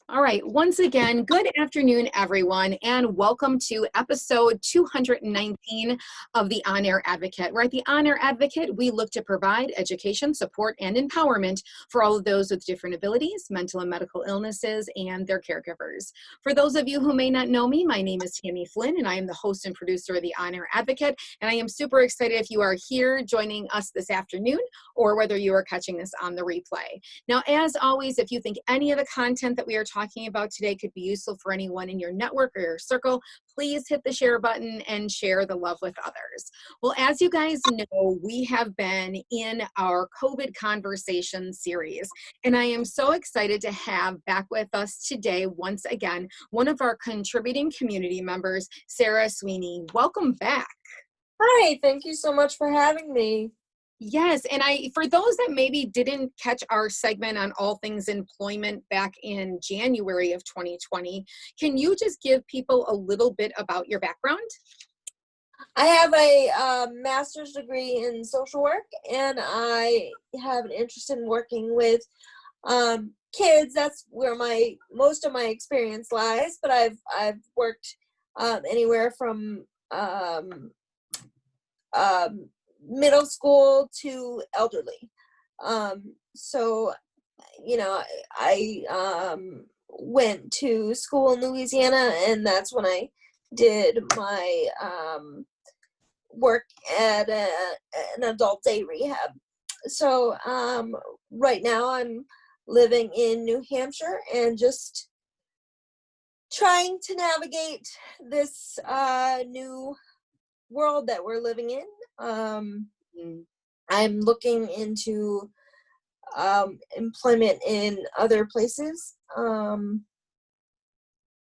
All right. Once again, good afternoon, everyone, and welcome to episode 219 of the On Air Advocate. Where at the On Air Advocate, we look to provide education, support, and empowerment for all of those with different abilities, mental and medical illnesses, and their caregivers. For those of you who may not know me, my name is Tammy Flynn, and I am the host and producer of the On Air Advocate. And I am super excited if you are here joining us this afternoon, or whether you are catching this on the replay. Now, as always, if you think any of the content that we are talking about today could be useful for anyone in your network or your circle, please hit the share button and share the love with others. Well, as you guys know, we have been in our COVID conversation series, and I am so excited to have back with us today, once again, one of our contributing community members, Sarah Sweeney. Welcome back. Hi, thank you so much for having me. Yes, and for those that maybe didn't catch our segment on all things employment back in January of 2020, can you just give people a little bit about your background? I have a master's degree in social work, and I have an interest in working with kids. That's where most of my experience lies. But I've worked anywhere from middle school to elderly. So, I went to school in Louisiana, and that's when I did my work at an adult day rehab. So right now I'm living in New Hampshire and just trying to navigate this new world that we're living in. I'm looking into employment in other places, but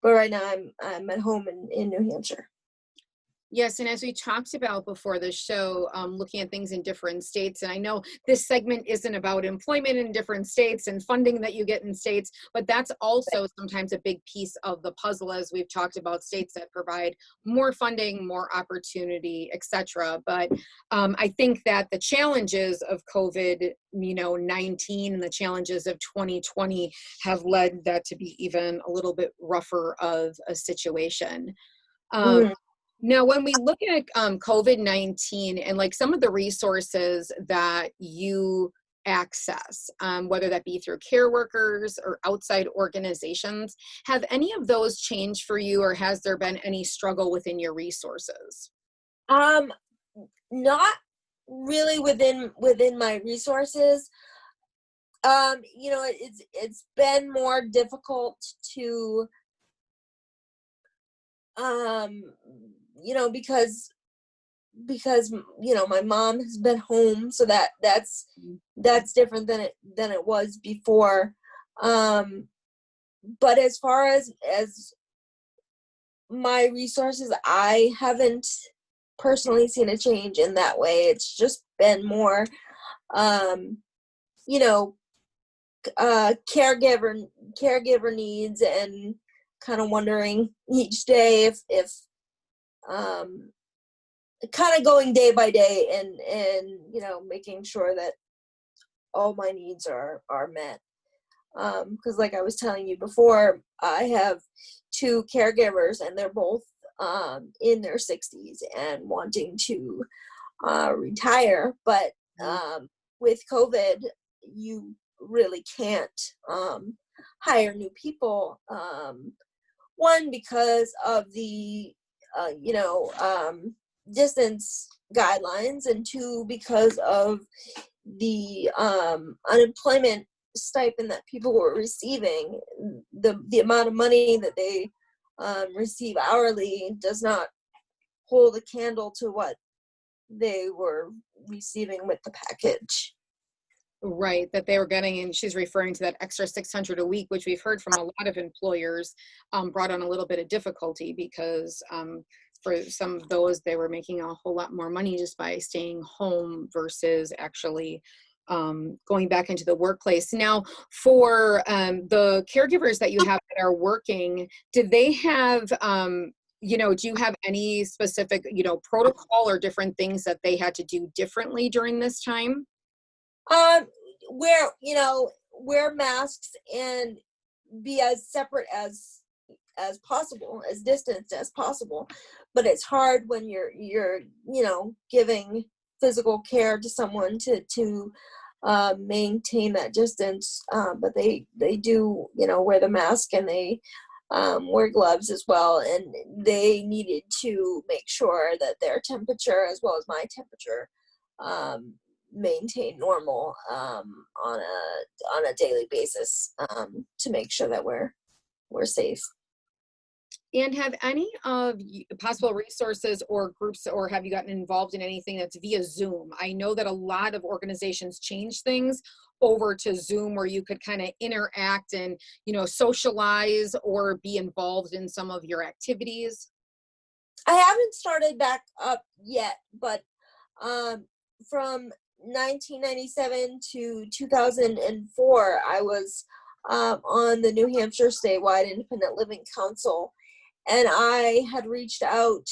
right now I'm at home in New Hampshire. Yes, and as we talked about before the show, looking at things in different states, and I know this segment isn't about employment in different states and funding that you get in states, but that's also sometimes a big piece of the puzzle, as we've talked about states that provide more funding, more opportunity, etc. But I think that the challenges of COVID-19 and the challenges of 2020 have led that to be even a little bit rougher of a situation. Now, when we look at COVID-19 and like some of the resources that you access, whether that be through care workers or outside organizations, have any of those changed for you, or has there been any struggle within your resources? Not really within my resources. It's been more difficult to because my mom has been home, so that's different than it was before. But as far as my resources, I haven't personally seen a change in that way. It's just been more caregiver needs, and kind of wondering each day if kind of going day by day and making sure that all my needs are met. Because like I was telling you before, I have two caregivers, and they're both in their 60s and wanting to retire. But with COVID, you really can't hire new people. One, because of the distance guidelines, and two, because of the unemployment stipend that people were receiving. The amount of money that they receive hourly does not hold a candle to what they were receiving with the package. Right, that they were getting, and she's referring to that extra $600 a week, which we've heard from a lot of employers brought on a little bit of difficulty, because for some of those, they were making a whole lot more money just by staying home versus actually going back into the workplace. Now, for the caregivers that you have that are working, do they have do you have any specific, protocol or different things that they had to do differently during this time? Wear masks, and be as separate as possible, as distanced as possible. But it's hard when you're giving physical care to someone to maintain that distance. But they do wear the mask, and they wear gloves as well, and they needed to make sure that their temperature as well as my temperature maintain normal on a daily basis, to make sure that we're safe. And have any of possible resources or groups, or have you gotten involved in anything that's via Zoom? I know that a lot of organizations change things over to Zoom, where you could kind of interact and, socialize or be involved in some of your activities. I haven't started back up yet, but from 1997 to 2004, I was on the New Hampshire statewide Independent Living Council. And I had reached out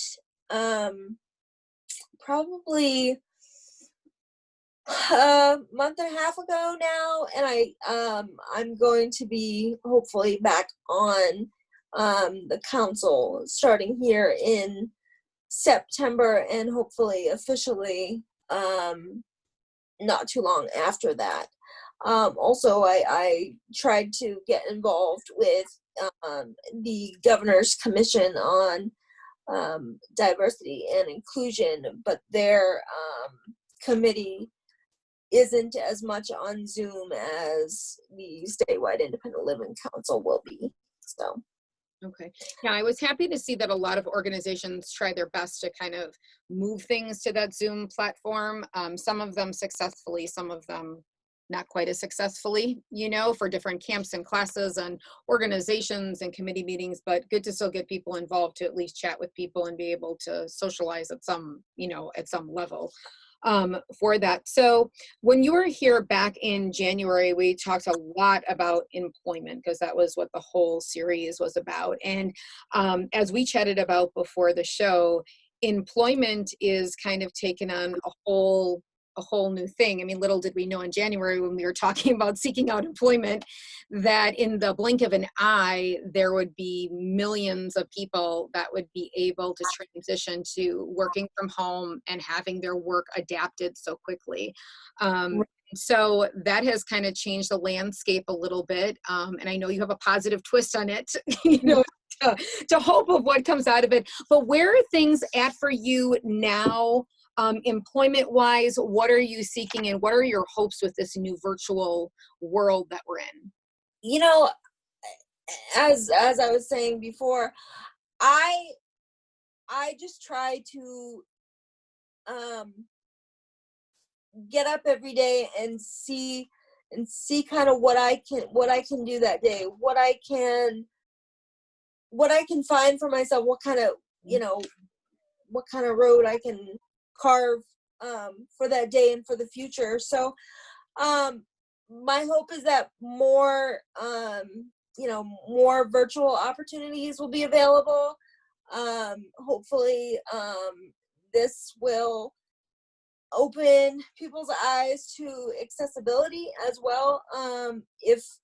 probably a month and a half ago now, and I'm going to be hopefully back on the council starting here in September, and hopefully officially not too long after that. Also, I tried to get involved with the Governor's Commission on Diversity and Inclusion, but their committee isn't as much on Zoom as the statewide Independent Living Council will be. So. Okay. Yeah, I was happy to see that a lot of organizations try their best to kind of move things to that Zoom platform. Some of them successfully, some of them not quite as successfully, for different camps and classes and organizations and committee meetings, but good to still get people involved to at least chat with people and be able to socialize at some, at some level for that. So when you were here back in January, we talked a lot about employment, because that was what the whole series was about. And as we chatted about before the show, employment is kind of taken on a whole new thing. I mean, little did we know in January when we were talking about seeking out employment, that in the blink of an eye, there would be millions of people that would be able to transition to working from home and having their work adapted so quickly. So that has kind of changed the landscape a little bit. And I know you have a positive twist on it, to hope of what comes out of it. But where are things at for you now? Employment wise, what are you seeking, and what are your hopes with this new virtual world that we're in? As I was saying before, I just try to get up every day and see kind of what I can do that day, what I can find for myself, what kind of road I can carve for that day and for the future. So my hope is that more virtual opportunities will be available. Hopefully this will open people's eyes to accessibility as well, if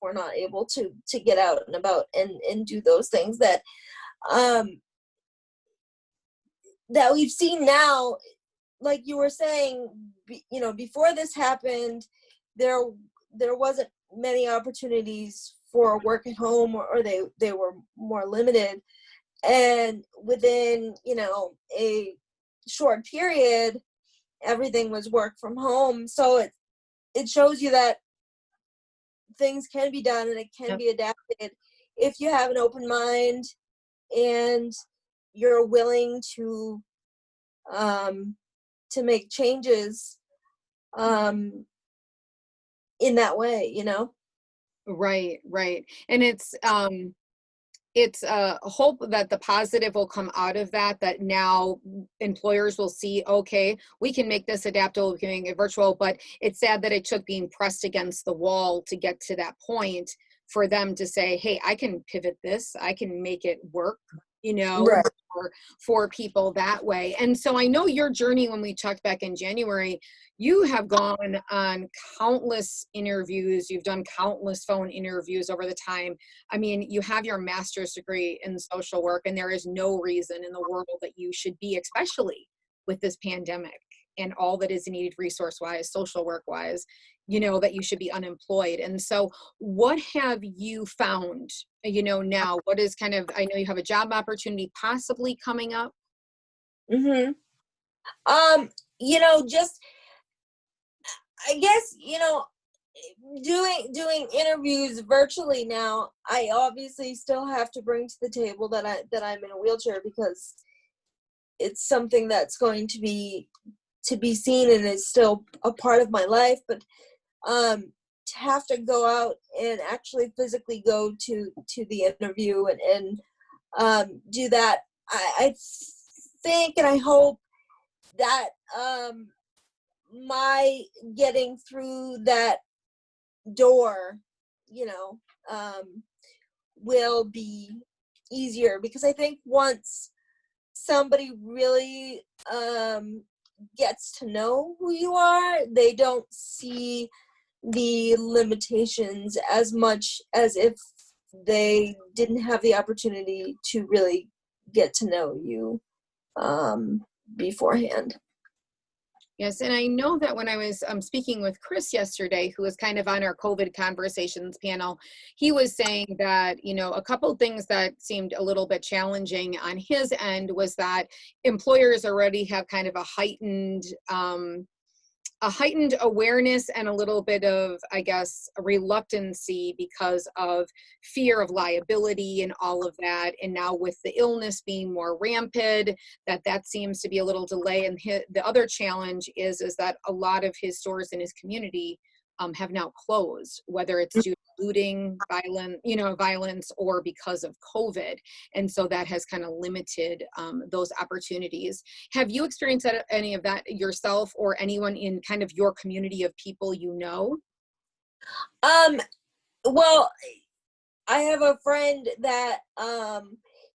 we're not able to get out and about and do those things that we've seen now. Like you were saying, before this happened, there wasn't many opportunities for work at home, or they were more limited. And within, a short period, everything was work from home. So it shows you that things can be done, and it can be adapted if you have an open mind and you're willing to make changes in that way, Right. And it's a hope that the positive will come out of that now employers will see, okay, we can make this adaptable, we can make it virtual. But it's sad that it took being pressed against the wall to get to that point for them to say, hey, I can pivot this, I can make it work, Right. for people that way. And so I know your journey, when we talked back in January, you have gone on countless interviews. You've done countless phone interviews over the time. I mean, you have your master's degree in social work, and there is no reason in the world that you should be, especially with this pandemic and all that is needed resource-wise, social work-wise, that you should be unemployed. And so what have you found, now? What is I know you have a job opportunity possibly coming up. Mm-hmm. Just, I guess, doing interviews virtually now, I obviously still have to bring to the table that I'm in a wheelchair, because it's something that's going to be seen and is still a part of my life. But to have to go out and actually physically go to the interview and do that, I think and I hope that my getting through that door, will be easier, because I think once somebody really gets to know who you are, they don't see the limitations as much as if they didn't have the opportunity to really get to know you beforehand. Yes, and I know that when I was speaking with Chris yesterday, who was kind of on our COVID conversations panel, he was saying that, a couple things that seemed a little bit challenging on his end was that employers already have kind of a heightened awareness and a little bit of, I guess, a reluctancy because of fear of liability and all of that. And now with the illness being more rampant, that seems to be a little delay. And the other challenge is that a lot of his stores in his community have now closed, whether it's due to looting, violence, or because of COVID. And so that has kind of limited those opportunities. Have you experienced any of that yourself, or anyone in kind of your community of people you know? Well, I have a friend that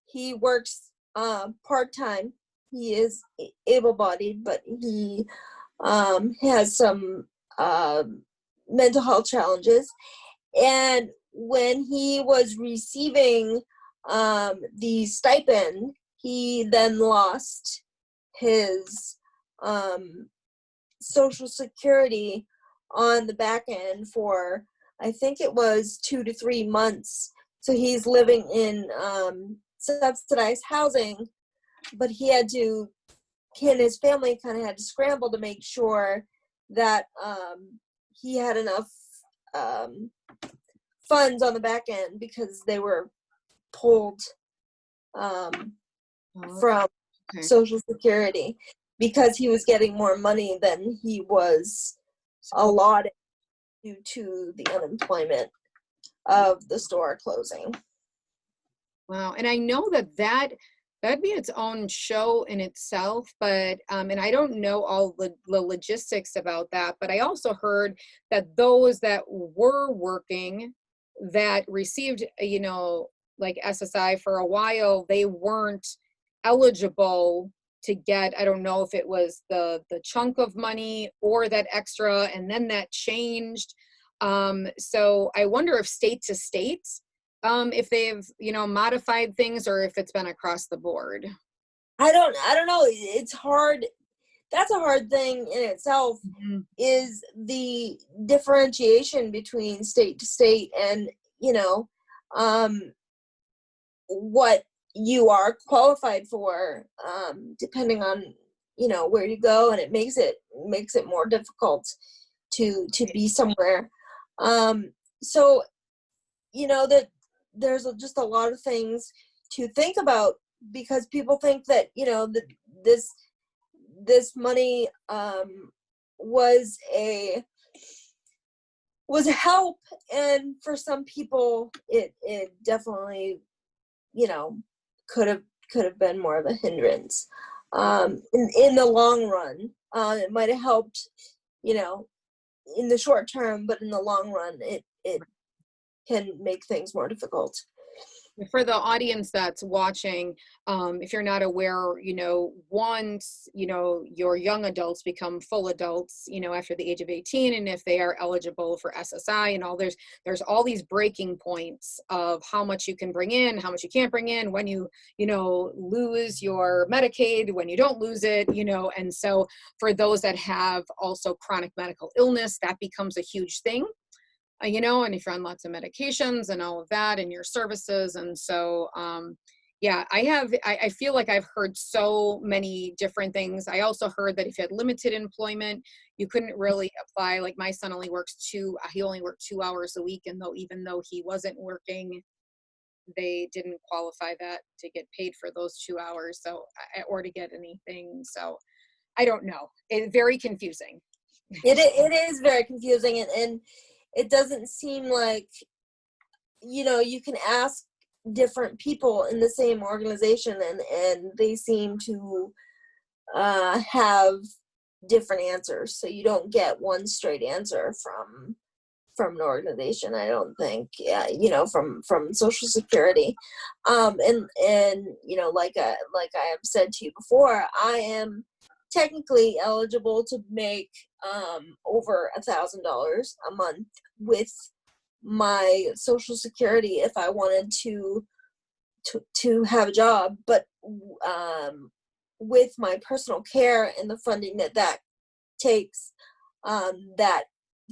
he works part-time. He is able-bodied, but he has some mental health challenges. And when he was receiving the stipend, he then lost his Social Security on the back end for, I think it was 2 to 3 months. So he's living in subsidized housing, but he and his family kind of had to scramble to make sure that he had enough funds on the back end, because they were pulled from Social Security, because he was getting more money than he was allotted due to the unemployment of the store closing. Wow. And I know that'd be its own show in itself, but and I don't know all the logistics about that, but I also heard that those that were working that received, like SSI for a while, they weren't eligible to get, I don't know if it was the chunk of money or that extra, and then that changed. So I wonder if state to state, if they've, modified things, or if it's been across the board. I don't know. It's hard. That's a hard thing in itself, mm-hmm. is the differentiation between state to state and, what you are qualified for, depending on, where you go, and it makes it more difficult to be somewhere. So, that there's just a lot of things to think about, because people think that, this money was a help, and for some people it definitely could have been more of a hindrance. In the long run, it might have helped, in the short term, but in the long run it can make things more difficult. For the audience that's watching, if you're not aware, once, your young adults become full adults, after the age of 18, and if they are eligible for SSI and all, there's all these breaking points of how much you can bring in, how much you can't bring in, when lose your Medicaid, when you don't lose it, and so for those that have also chronic medical illness, that becomes a huge thing. And if you're on lots of medications and all of that and your services. And so, yeah, I feel like I've heard so many different things. I also heard that if you had limited employment, you couldn't really apply. Like my son only he only worked 2 hours a week. And even though he wasn't working, they didn't qualify that to get paid for those 2 hours. So, or to get anything. So I don't know. It's very confusing. It is very confusing, and it doesn't seem like, you can ask different people in the same organization and they seem to have different answers. So you don't get one straight answer from an organization, I don't think. Yeah, from Social Security. And like I have said to you before, I am technically eligible to make over $1,000 a month with my Social Security if I wanted to have a job, but with my personal care and the funding that takes, that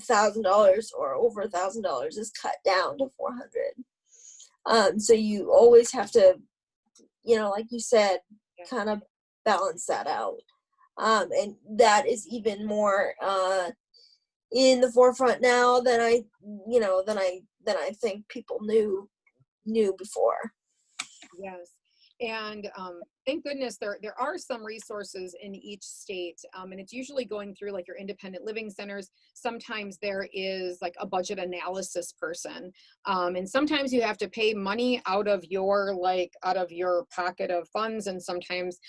$1,000 or over $1,000 is cut down to $400. So you always have to, like you said, kind of balance that out. And that is even more in the forefront now than I think people knew before. Yes. And thank goodness there are some resources in each state, and it's usually going through like your independent living centers. Sometimes there is like a budget analysis person, and sometimes you have to pay money out of your pocket of funds, and sometimes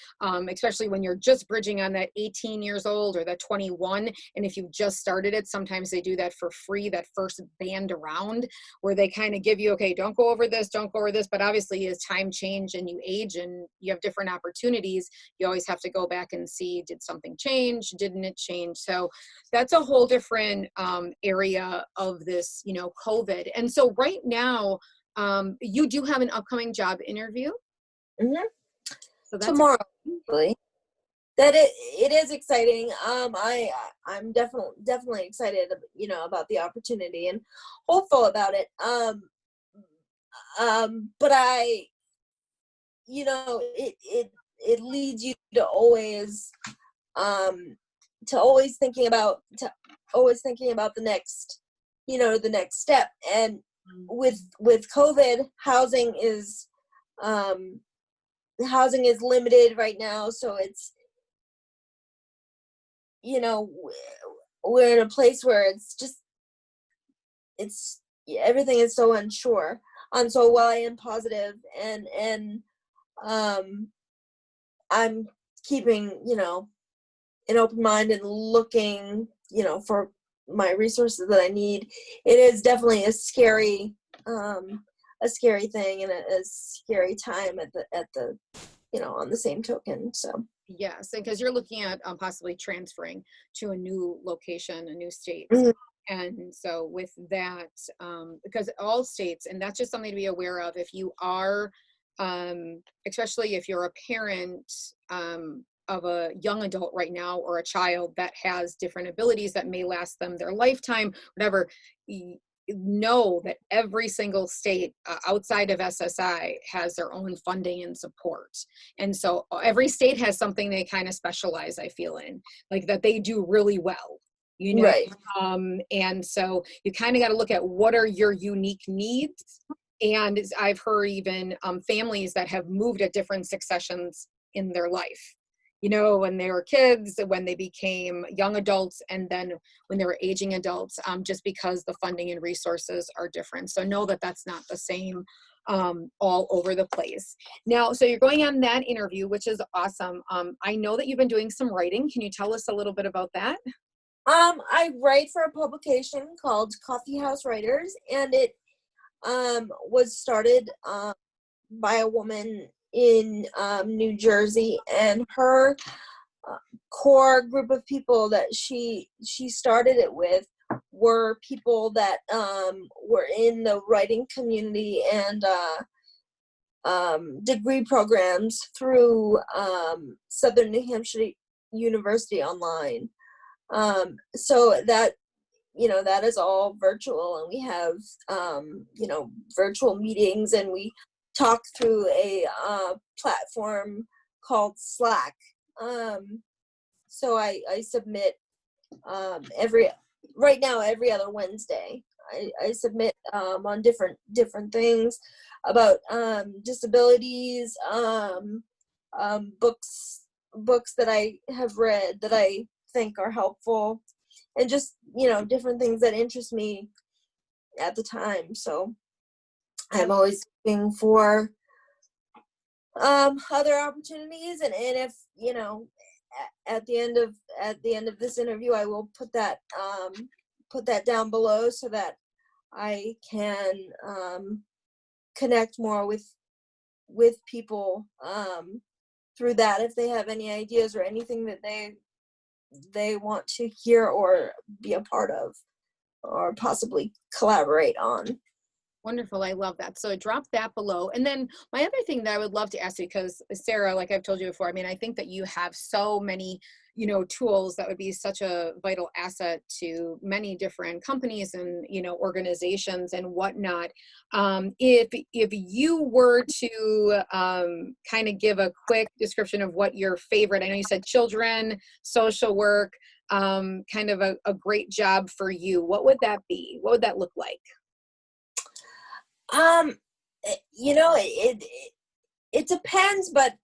especially when you're just bridging on that 18 years old or that 21, and if you've just started it, sometimes they do that for free, that first band around, where they kind of give you, okay, don't go over this, but obviously as time change and you age and you have different opportunities, you always have to go back and see, did something change, didn't it change? So that's a whole different area of this, COVID. And so right now, you do have an upcoming job interview. Mm-hmm. So that's tomorrow. That it is exciting. I'm definitely excited, about the opportunity and hopeful about it. But it leads you to always thinking about the next, the next step. And with COVID, housing is limited right now, so it's, we're in a place where everything is so unsure. So while I am positive and I'm keeping, an open mind and looking, for my resources that I need, it is definitely a scary thing and a scary time at the on the same token. So yes, and because you're looking at possibly transferring to a new location, a new state. Mm-hmm. And so with that, because all states, and that's just something to be aware of, if you are, especially if you're a parent of a young adult right now, or a child that has different abilities that may last them their lifetime, whatever, know that every single state outside of SSI has their own funding and support. And so every state has something they kind of specialize, I feel, in, like that they do really well. Right. And so you kind of got to look at what are your unique needs. And I've heard even families that have moved at different successions in their life, when they were kids, when they became young adults, and then when they were aging adults, just because the funding and resources are different. So know that that's not the same all over the place. Now, so you're going on that interview, which is awesome. I know that you've been doing some writing. Can you tell us a little bit about that? I write for a publication called Coffee House Writers, and it was started by a woman in New Jersey, and her core group of people that she started it with were people that were in the writing community and degree programs through Southern New Hampshire University online. So that, that is all virtual, and we have, virtual meetings, and we talk through a platform called Slack. So I submit right now every other Wednesday. I submit on different things about disabilities, books that I have read that I think are helpful, and just different things that interest me at the time. So I'm always looking for other opportunities, and if at the end of this interview, I will put that down below so that I can connect more with people through that, if they have any ideas or anything that they want to hear or be a part of or possibly collaborate on. Wonderful. I love that. So drop that below. And then my other thing that I would love to ask you, because Sarah, like I've told you before, I mean, I think that you have so many, tools that would be such a vital asset to many different companies and, organizations and whatnot. If you were to kind of give a quick description of what your favorite, I know you said children, social work, kind of a great job for you, what would that be? What would that look like? It depends, but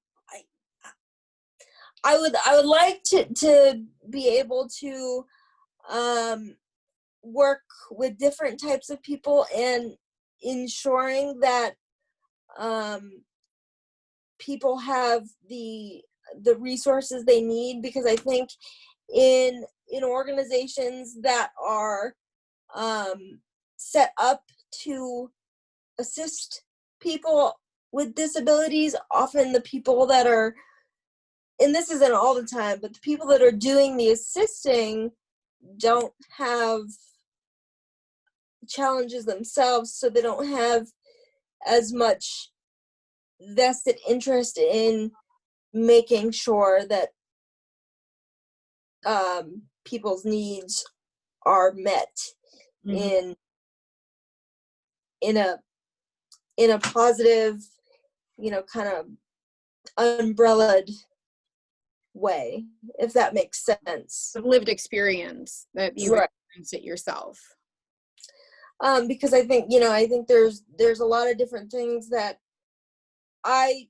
I would like to be able to work with different types of people and ensuring that people have the resources they need, because I think in organizations that are set up to assist people with disabilities, often the people that are, and this isn't all the time, but the people that are doing the assisting don't have challenges themselves, so they don't have as much vested interest in making sure that people's needs are met in a positive, kind of umbrellaed way, if that makes sense. Lived experience that you experience it yourself. Because I think there's a lot of different things that I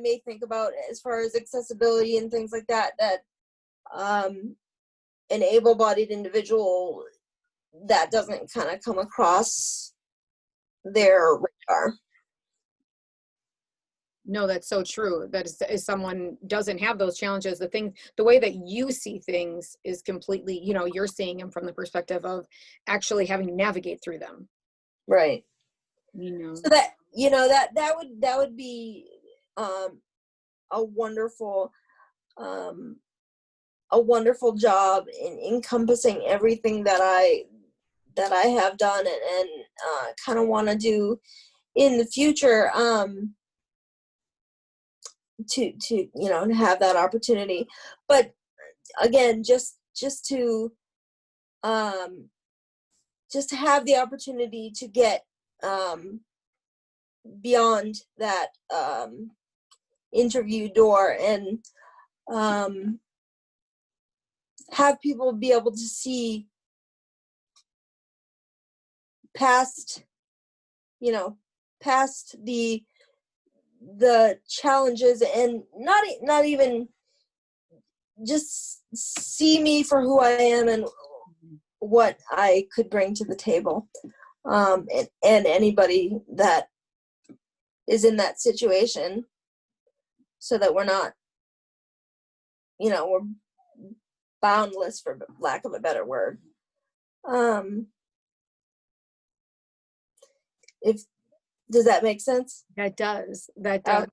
may think about as far as accessibility and things like that an able-bodied individual, that doesn't kind of come across their radar. No, that's so true. That is, if someone doesn't have those challenges, the way that you see things is completely, you're seeing them from the perspective of actually having to navigate through them. Right. So that, that would be a wonderful job in encompassing everything that I have done and kind of want to do in the future, to have that opportunity. But again, just to have the opportunity to get beyond that interview door and have people be able to see past the challenges, and not even just see me for who I am and what I could bring to the table, and anybody that is in that situation, so that we're not, we're boundless, for lack of a better word. If Does that make sense? That does. That Uh, does.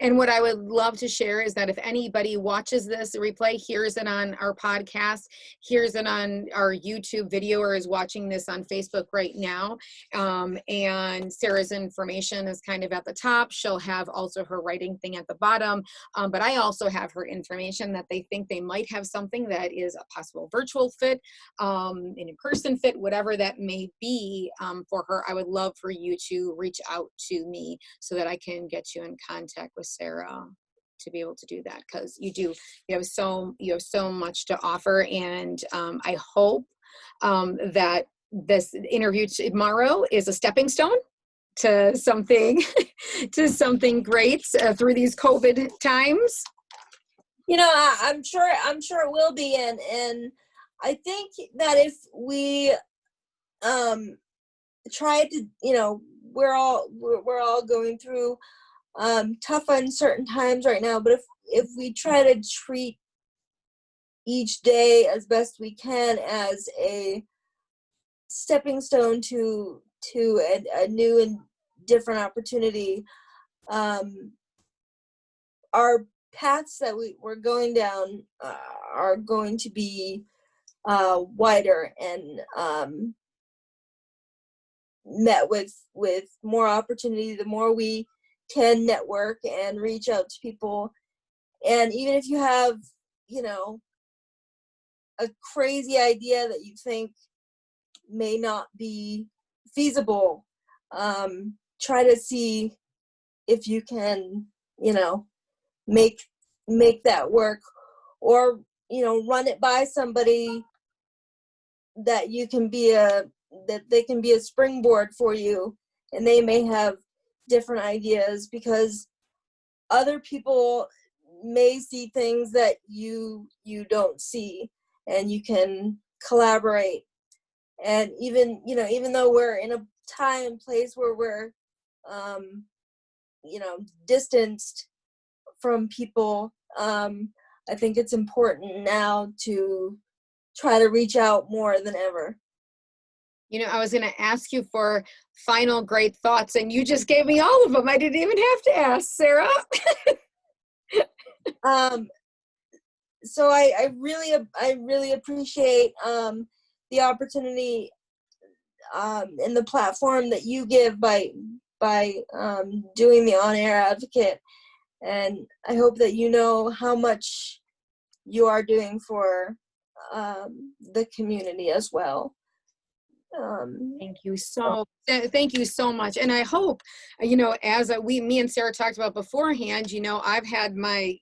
And what I would love to share is that if anybody watches this replay, hears it on our podcast, hears it on our YouTube video, or is watching this on Facebook right now, and Sarah's information is kind of at the top. She'll have also her writing thing at the bottom. But I also have her information that they think they might have something that is a possible virtual fit, an in-person fit, whatever that may be for her. I would love for you to reach out to me so that I can get you in contact with Sarah to be able to do that, because you have so much to offer. And I hope that this interview tomorrow is a stepping stone to something to something great through these COVID times. I'm sure it will be, and I think that if we try to, we're all going through tough, uncertain times right now, but if we try to treat each day as best we can as a stepping stone to a new and different opportunity, our paths that we're going down are going to be wider and met with more opportunity, the more we can network and reach out to people. And even if you have, a crazy idea that you think may not be feasible, try to see if you can, make that work, or, run it by somebody that you can be that they can be a springboard for you, and they may have different ideas, because other people may see things that you don't see, and you can collaborate. And even though we're in a time and place where we're distanced from people, I think it's important now to try to reach out more than ever. I was going to ask you for final great thoughts, and you just gave me all of them. I didn't even have to ask, Sarah. So I really appreciate the opportunity and the platform that you give by doing the On-Air Advocate, and I hope that you know how much you are doing for the community as well. Thank you so much. And I hope, as me and Sarah talked about beforehand, I've had my,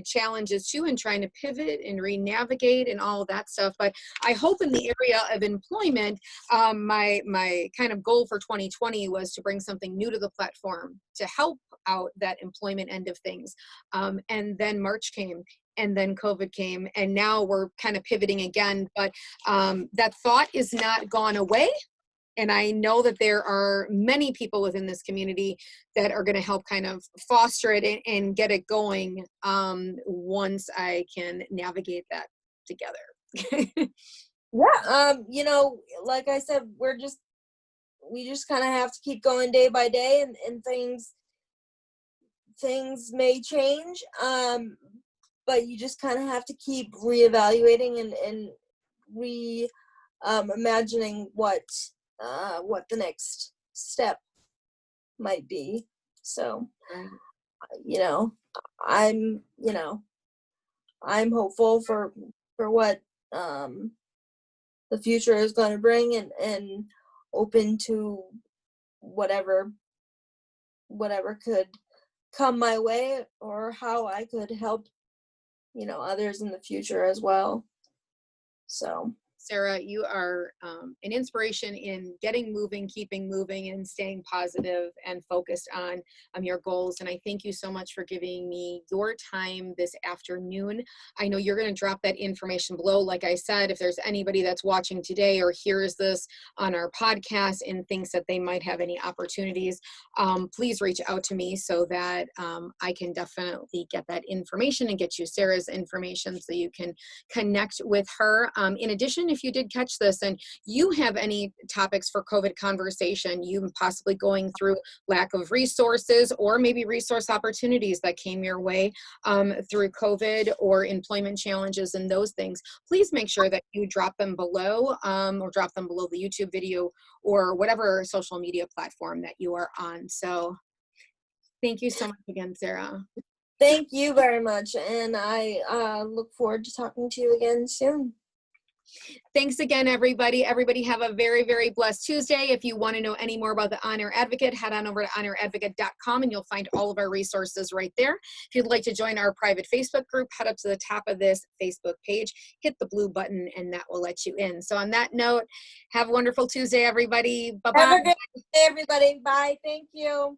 challenges too in trying to pivot and re-navigate and all of that stuff. But I hope in the area of employment, my kind of goal for 2020 was to bring something new to the platform to help out that employment end of things. And then March came. And then COVID came, and now we're kind of pivoting again. But that thought is not gone away. And I know that there are many people within this community that are going to help kind of foster it and get it going once I can navigate that together. Yeah. Like I said, we just kind of have to keep going day by day, and things may change. But you just kind of have to keep reevaluating and imagining what the next step might be. So, I'm hopeful for what the future is going to bring, and open to whatever could come my way, or how I could help others in the future as well. So, Sarah, you are an inspiration in getting moving, keeping moving, and staying positive and focused on your goals. And I thank you so much for giving me your time this afternoon. I know you're going to drop that information below. Like I said, if there's anybody that's watching today or hears this on our podcast and thinks that they might have any opportunities, please reach out to me so that I can definitely get that information and get you Sarah's information so you can connect with her. In addition, if you did catch this and you have any topics for COVID conversation, you possibly going through lack of resources or maybe resource opportunities that came your way through COVID or employment challenges and those things, please make sure that you drop them below or drop them below the YouTube video or whatever social media platform that you are on. So thank you so much again, Sarah. Thank you very much. And I look forward to talking to you again soon. Thanks again, everybody. Everybody have a very, very blessed Tuesday. If you want to know any more about the On Air Advocate, head on over to onairadvocate.com and you'll find all of our resources right there. If you'd like to join our private Facebook group, head up to the top of this Facebook page, hit the blue button, and that will let you in. So on that note, have a wonderful Tuesday, everybody. Bye-bye. Have a good day, everybody. Bye. Thank you.